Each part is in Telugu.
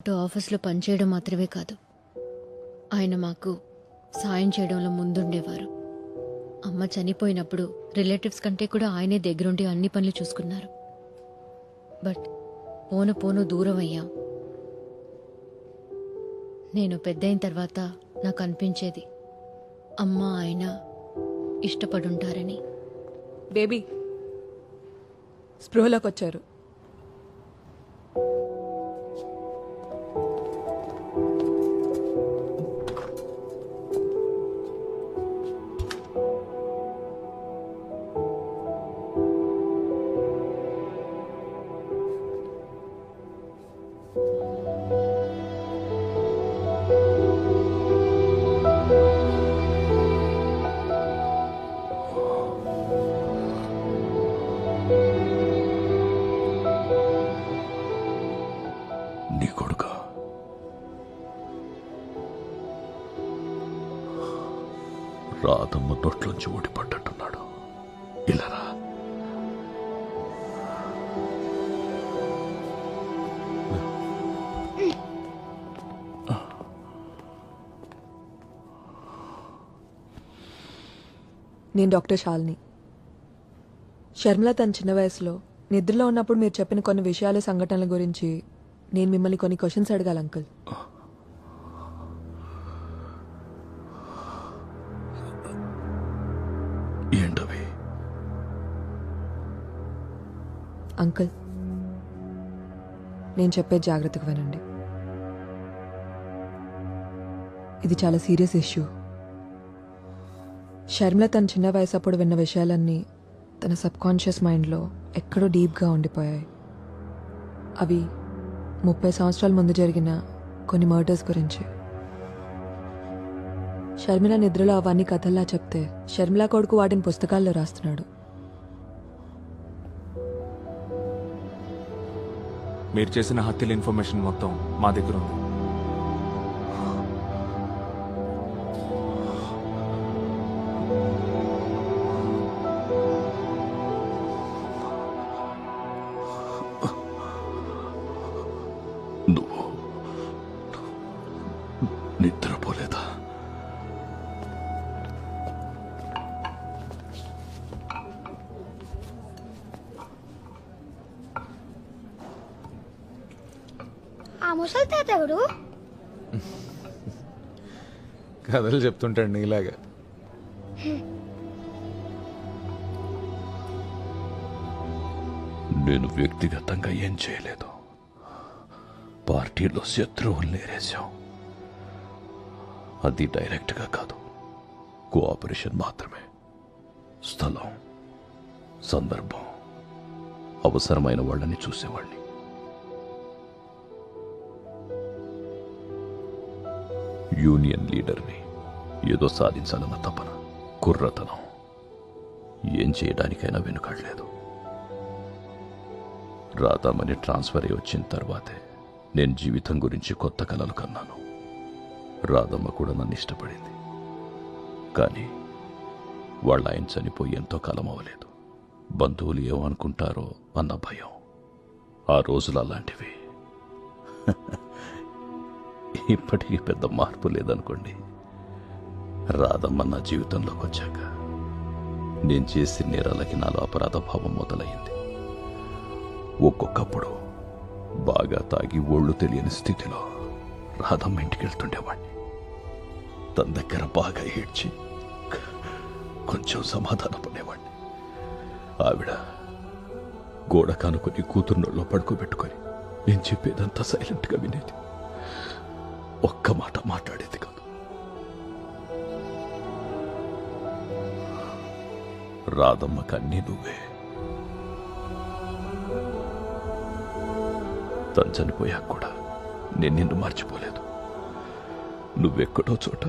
ఆఫీస్లో పనిచేయడం మాత్రమే కాదు, ఆయన మాకు సాయం చేయడంలో ముందుండేవారు. అమ్మ చనిపోయినప్పుడు రిలేటివ్స్ కంటే కూడా ఆయనే దగ్గరుండి అన్ని పనులు చూసుకున్నారు. బట్ పోను పోను దూరం అయ్యాం. నేను పెద్దయిన తర్వాత నాకు అనిపించేది అమ్మ ఆయన ఇష్టపడుంటారని. బేబీ స్పృహలోకి వచ్చారు. నీ కొడుక రాధమ్మ నోట్లోంచి ఊడిపడ్డట్టున్నాడు. ఇలారా నేను డాక్టర్ శాలిని. షర్మిల తన చిన్న వయసులో నిద్రలో ఉన్నప్పుడు మీరు చెప్పిన కొన్ని విషయాలు సంఘటనల గురించి నేను మిమ్మల్ని కొన్ని క్వశ్చన్స్ అడగాలి అంకుల్. ఏంటవి? అంకుల్ నేను చెప్పేది జాగ్రత్తగా వినండి. ఇది చాలా సీరియస్ ఇష్యూ. షర్మిల తన చిన్న వయసు అప్పుడు విన్న విషయాలన్నీ తన సబ్ కాన్షియస్ మైండ్లో ఎక్కడో డీప్గా ఉండిపోయాయి. అవి 30 సంవత్సరాల ముందు జరిగిన కొన్ని మర్డర్స్ గురించి. షర్మిల నిద్రలో అవన్నీ కథల్లా చెప్తే షర్మిల కొడుకు వాటిని పుస్తకాల్లో రాస్తున్నాడు. మీరు చేసిన హత్యల ఇన్ఫర్మేషన్ మొత్తం మా దగ్గర ఉంది. నువ్వు నిద్రపోలేదా? ఆ ముసలి తాత ఎవరు? కథలు చెప్తుంటాడు నీలాగా. నేను వ్యక్తిగతంగా ఏం చేయలేదు. పార్టీలో శత్రువులు నేరేశాం. అది డైరెక్ట్గా కాదు, కోఆపరేషన్ మాత్రమే. స్థలం, సందర్భం, అవసరమైన వాళ్ళని చూసేవాడిని. యూనియన్ లీడర్ని, ఏదో సాధించాలన్న తపన, కుర్రతనం, ఏం చేయడానికైనా వెనుకాడలేదు. రాధామణి ట్రాన్స్ఫర్ అయి వచ్చిన తర్వాతే నేను జీవితం గురించి కొత్త కలలు కన్నాను. రాధమ్మ కూడా నన్ను ఇష్టపడింది. కానీ వాళ్ళ ఆయన చనిపోయి ఎంతో కాలం అవ్వలేదు. బంధువులు ఏమనుకుంటారో అన్న భయం. ఆ రోజులు అలాంటివి. ఇప్పటికీ పెద్ద మార్పు లేదనుకోండి. రాధమ్మ నా జీవితంలోకి వచ్చాక నేను చేసిన నేరాలకి నాలో అపరాధ భావం మొదలైంది. ఒక్కొక్కప్పుడు బాగా తాగి ఒళ్ళు తెలియని స్థితిలో రాధమ్మ ఇంటికి వెళ్తుండేవాడిని. తన దగ్గర బాగా ఏడ్చి కొంచెం సమాధాన పడేవాడిని. ఆవిడ గోడ కానుకొని కూతుర్నోళ్ళలో పడుకోబెట్టుకొని నేను చెప్పేదంతా సైలెంట్గా వినేది. ఒక్క మాట మాట్లాడేది కాదు. రాధమ్మకి అన్నీ నువ్వే. తను చనిపోయాక కూడా నేను నిన్ను మర్చిపోలేదు. నువ్వెక్కడో చోట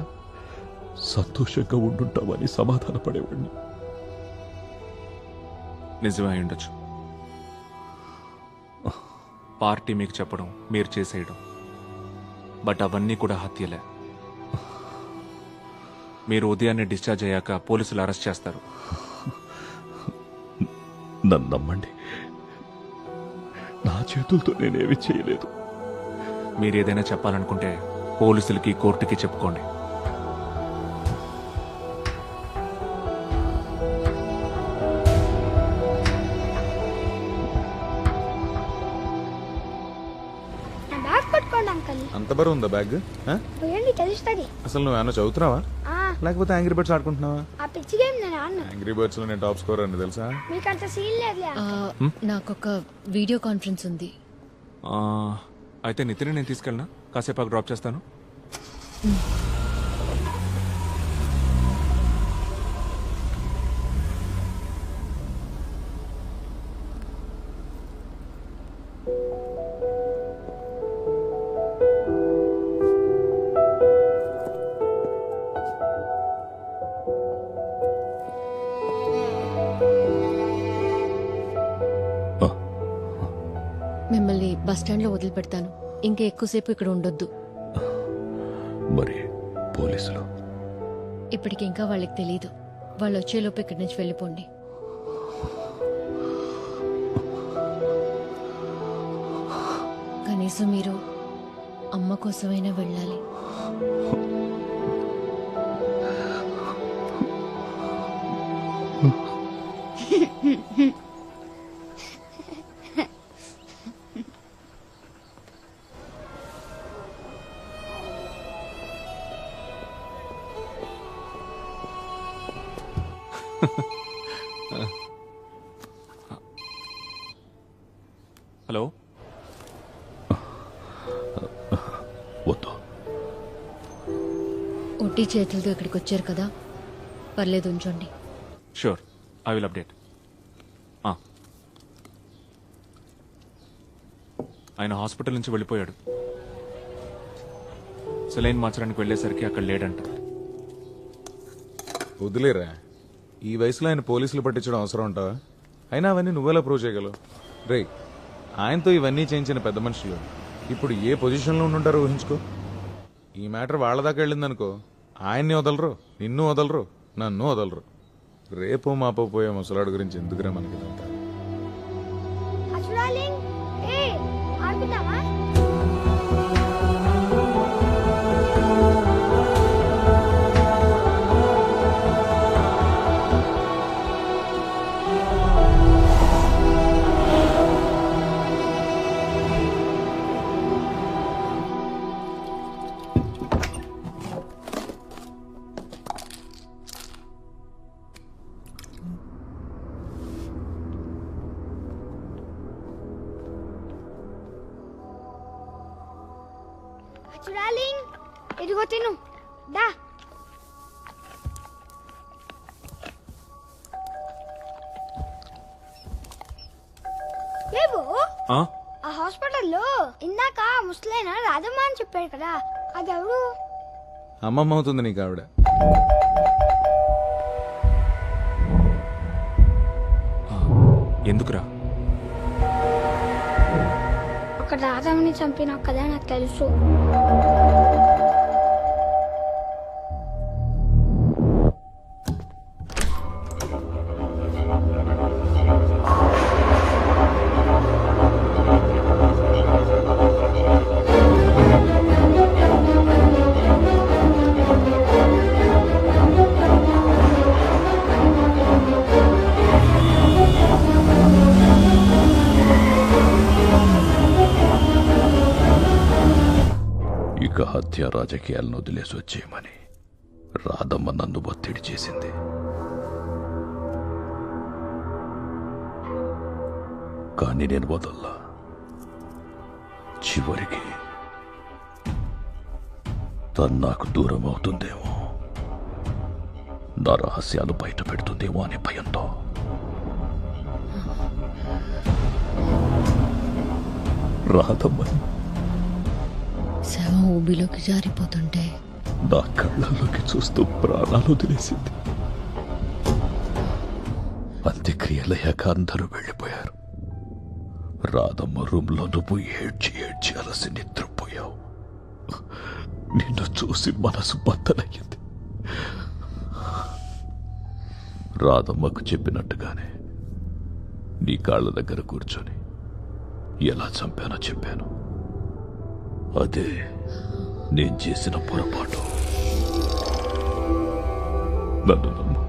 సంతోషంగా ఉండుంటావని సమాధాన పడేవాడిని. నిజమే అయి ఉండొచ్చు. పార్టీ మీకు చెప్పడం, మీరు చేసేయడం, బట్ అవన్నీ కూడా హత్యలే. మీరు ఉదయాన్నే డిశ్చార్జ్ అయ్యాక పోలీసులు అరెస్ట్ చేస్తారు. నన్ను నమ్మండి, నా చేతులతో నేనేమి చేయలేదు. మీరు ఏదైనా చెప్పాలనుకుంటే పోలీసులకి కోర్టుకి చెప్పుకోండి. నా బ్యాగ్ పట్టుకోండి అంకల్. అంత బరువు ఉందా బ్యాగ్? పోయండి తెలుస్తుంది. అసలు నువ్వు ఏమన్నా చదువుతున్నావా లేకపోతే యాంగ్రీ బర్డ్స్ ఆడుకుంటున్నావా? ఆ పిచ్చి గేమ్ నేను ఆడను. యాంగ్రీ బర్డ్స్ లో నేను టాప్ స్కోర్ అని తెలుసా? మీకు అంత సీన్ లేదులే. నాకొక వీడియో కాన్ఫరెన్స్ ఉంది. అయితే నితిన్ నేను తీసుకెళ్ళనా? కాసేపు డ్రాప్ చేస్తాను. మిమ్మల్ని బస్ స్టాండ్ లో వదిలిపెడతాను. ఇంకా ఎక్కువసేపు ఇక్కడ ఉండొద్దు. మరి పోలీసులు? ఇప్పటికి ఇంకా వాళ్ళకి తెలియదు. వాళ్ళు వచ్చేలోపు ఇక్కడి నుంచి వెళ్ళిపోండి. కనీసం మీరు అమ్మ కోసమైనా వెళ్ళాలి. హలో, వద్దు. ఒట్టి చేతులతో ఇక్కడికి వచ్చారు కదా, పర్లేదు ఉంచండి. Sure, I will update. ఆయన హాస్పిటల్ నుంచి వెళ్ళిపోయాడు. సెలైన్ మార్చడానికి వెళ్ళేసరికి అక్కడ లేడంట. వదిలేరా, ఈ వయసులో ఆయన పోలీసులు పట్టించడం అవసరం ఉంటావా? అయినా అవన్నీ నువ్వెలా ప్రూవ్ చేయగలవు? రే, ఆయనతో ఇవన్నీ చేయించిన పెద్ద మనుషులు ఇప్పుడు ఏ పొజిషన్లో ఉండుంటారో ఊహించుకో. ఈ మ్యాటర్ వాళ్ళ దాకా వెళ్ళిందనుకో, ఆయన్ని వదలరు, నిన్ను వదలరు, నన్ను వదలరు. రేపో మాపో పోయే ముసలాడు గురించి ఎందుకురా మనకి ఇదంతా? చూడాలి. ఏ ఆడుకుందామా? చూడాలి. ఇదిగో తిను. దా. లేవు. ఆ హాస్పిటల్లో ఇందాక ముసలైన రాధమ్మ అని చెప్పాడు కదా, అది ఎవరు? అమ్మమ్మ అవుతుంది నీకు ఆవిడ. ఎందుకురా? ఒక రాధమ్మని చంపినా కదా నాకు తెలుసు. ఇక హత్య రాజకీయాలను వదిలేసి వచ్చేయమని రాధమ్మ నన్ను ఒత్తిడి చేసింది. కానీ నేను వదల్లా. చివరికి తను నాకు దూరం అవుతుందేమో, నా రహస్యాలు బయట పెడుతుందేమో అనే భయంతో రాధమ్మని శవం ఊబిలోకి జారిపోతుంటే నా కళ్ళల్లోకి చూస్తూ ప్రాణాలు వదిలేసింది. అంత్యక్రియలయ్యాక అందరూ వెళ్ళిపోయారు. రాధమ్మ రూమ్లో నువ్వు ఏడ్చి ఏడ్చి అలసి నిద్రపోయావు. నిన్ను చూసి మనసు బద్దలయ్యింది. రాధమ్మకు చెప్పినట్టుగానే నీ కాళ్ళ దగ్గర కూర్చొని ఎలా చంపానో చెప్పాను. అదే నేను చేసిన పొరపాటు. నన్ను నమ్ము,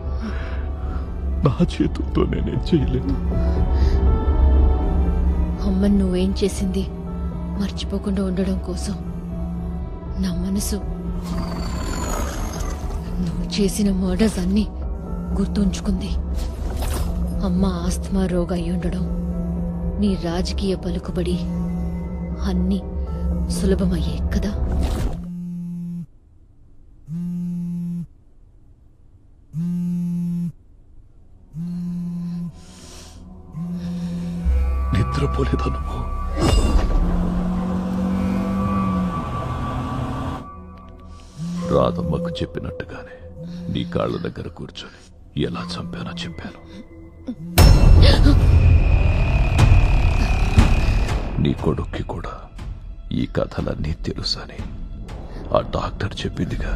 నా చేతులతో నేనేం చేయలేదు. అమ్మని నువ్వేం చేసింది మర్చిపోకుండా ఉండడం కోసం నా మనసు నువ్వు చేసిన మర్డర్స్ అన్నీ గుర్తుంచుకుంది. అమ్మ ఆస్తమా రోగ అయి ఉండడం, నీ రాజకీయ పలుకుబడి అన్నీ సులభమయ్యే కదా. నిద్రపోలేదా నువ్వు? రాధమ్మకు చెప్పినట్టుగానే నీ కాళ్ళ దగ్గర కూర్చొని ఎలా చంపానో చెప్పాను. నీ కొడుక్కి కూడా ఈ కథలన్నీ తెలుసని ఆ డాక్టర్ చెప్పిందిగా.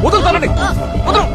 వదులుతానండి, వదులు.